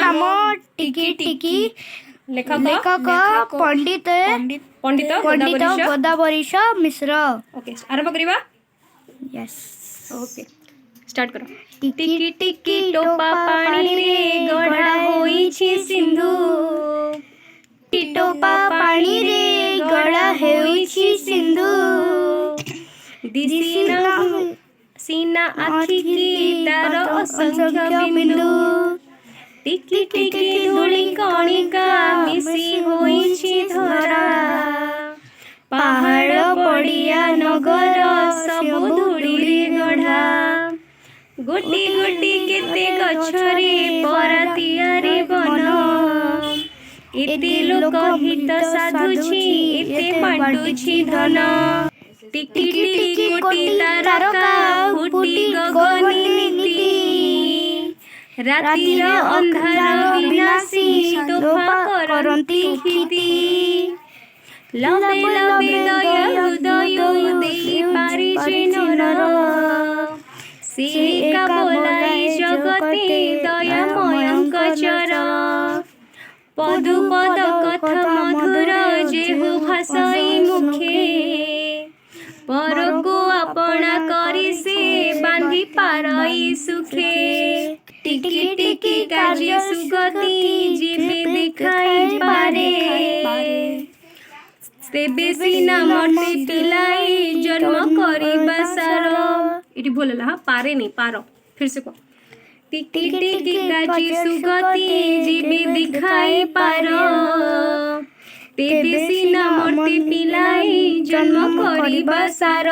नाम टिकी टिकी लेखक पंडित पंडित पंडित गोदावरीश मिश्र। ओके आरंभ करवा। यस ओके स्टार्ट करो। टिकी टिकी टोपा पानी रे गढ़ा होईछि सिंधु टोपा पानी रे गढ़ा होईछि सिंधु दिसिना सीना आखि की तार असंख्य बिंदु टिकी टिकी धूଳି कणिका मिसी होईछि धरा पहाड़ पड़िया नगर सब धूଳି गढ़ा गोटी गोटी केते गछरे परातियारी बन एते लोक हित साधुछि एते बांटुछि धन टिकी टिकी कोटी तारका फुटी गगनी नीति रातिर अंधार विनाशी तोफा करंती खिति लबे लबे दया हृदय देई पारिछि नर से एका बोलाई जगते दयामयंक चर पदुपद कथ मधुर जेहु भाषाई मुखे परको अपना करी से बांधी पारई सुखे टिकी टिकी कार्य सुगति जीवे दिखाई पारे तेबे सीना मटे पिलाई जन्म करिबा सार इटी बोलला। हाँ पारे नहीं पारो फिर से को टिकी टिकी कार्य सुगति जीवे दिखाई पारो तेबे सीना मटे पिलाई जन्म करिबा सार।